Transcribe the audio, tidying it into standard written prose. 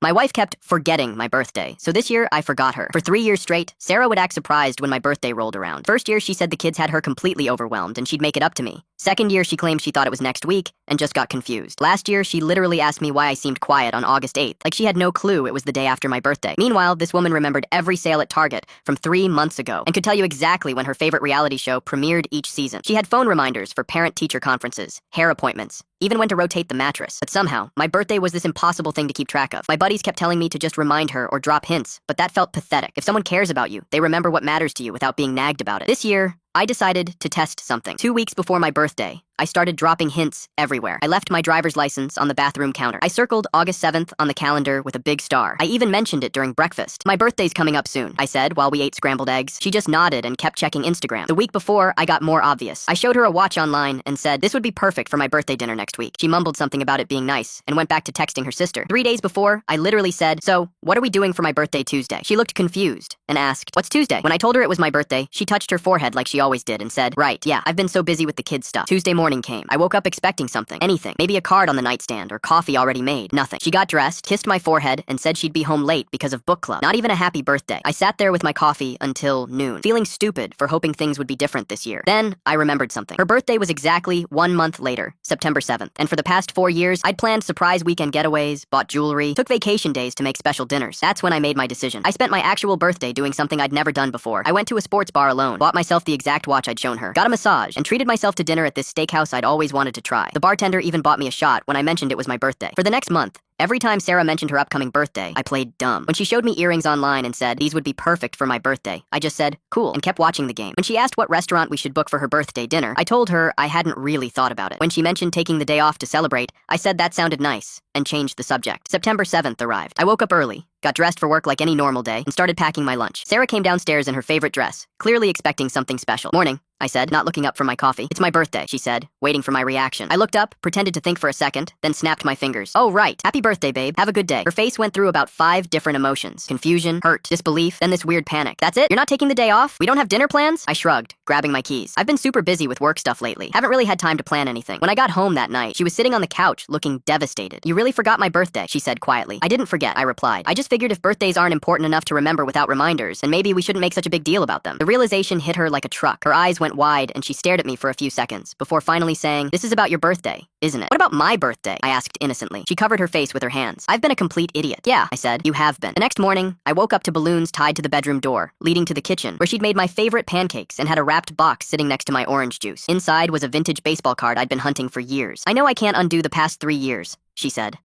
My wife kept forgetting my birthday, so this year I forgot her. For 3 years straight, Sarah would act surprised when my birthday rolled around. First year, she said the kids had her completely overwhelmed and she'd make it up to me. Second year, she claimed she thought it was next week and just got confused. Last year, she literally asked me why I seemed quiet on August 8th, like she had no clue it was the day after my birthday. Meanwhile, this woman remembered every sale at Target from 3 months ago and could tell you exactly when her favorite reality show premiered each season. She had phone reminders for parent-teacher conferences, hair appointments, even when to rotate the mattress. But somehow, my birthday was this impossible thing to keep track of. My buddies kept telling me to just remind her or drop hints, but that felt pathetic. If someone cares about you, they remember what matters to you without being nagged about it. This year, I decided to test something. 2 weeks before my birthday, I started dropping hints everywhere. I left my driver's license on the bathroom counter. I circled August 7th on the calendar with a big star. I even mentioned it during breakfast. My birthday's coming up soon, I said while we ate scrambled eggs. She just nodded and kept checking Instagram. The week before, I got more obvious. I showed her a watch online and said, this would be perfect for my birthday dinner next week. She mumbled something about it being nice and went back to texting her sister. 3 days before, I literally said, so, what are we doing for my birthday Tuesday? She looked confused and asked, what's Tuesday? When I told her it was my birthday, she touched her forehead like she always did and said, right, yeah, I've been so busy with the kids stuff. Tuesday morning came. I woke up expecting something, anything, maybe a card on the nightstand or coffee already made. Nothing. She got dressed, kissed my forehead, and said she'd be home late because of book club. Not even a happy birthday. I sat there with my coffee until noon, feeling stupid for hoping things would be different this year. Then, I remembered something. Her birthday was exactly 1 month later, September 7th, and for the past 4 years, I'd planned surprise weekend getaways, bought jewelry, took vacation days to make special dinners. That's when I made my decision. I spent my actual birthday doing something I'd never done before. I went to a sports bar alone, bought myself the exact watch I'd shown her, got a massage, and treated myself to dinner at this steakhouse I'd always wanted to try. The bartender even bought me a shot when I mentioned it was my birthday. For the next month, every time Sarah mentioned her upcoming birthday, I played dumb. When she showed me earrings online and said, these would be perfect for my birthday, I just said, cool, and kept watching the game. When she asked what restaurant we should book for her birthday dinner, I told her I hadn't really thought about it. When she mentioned taking the day off to celebrate, I said that sounded nice, and changed the subject. September 7th arrived. I woke up early, got dressed for work like any normal day, and started packing my lunch. Sarah came downstairs in her favorite dress, clearly expecting something special. Morning, I said, not looking up from my coffee. It's my birthday, she said, waiting for my reaction. I looked up, pretended to think for a second, then snapped my fingers. Oh, right. Happy birthday, babe. Have a good day. Her face went through about 5 different emotions. Confusion, hurt, disbelief, then this weird panic. That's it? You're not taking the day off? We don't have dinner plans? I shrugged, grabbing my keys. I've been super busy with work stuff lately. Haven't really had time to plan anything. When I got home that night, she was sitting on the couch, looking devastated. You really forgot my birthday, she said quietly. I didn't forget, I replied. I just figured if birthdays aren't important enough to remember without reminders, then maybe we shouldn't make such a big deal about them. The realization hit her like a truck. Her eyes went wide, and she stared at me for a few seconds, before finally saying, this is about your birthday, isn't it? What about my birthday? I asked innocently. She covered her face with her hands. I've been a complete idiot. Yeah, I said. You have been. The next morning, I woke up to balloons tied to the bedroom door, leading to the kitchen, where she'd made my favorite pancakes and had a wrapped box sitting next to my orange juice. Inside was a vintage baseball card I'd been hunting for years. I know I can't undo the past 3 years, she said.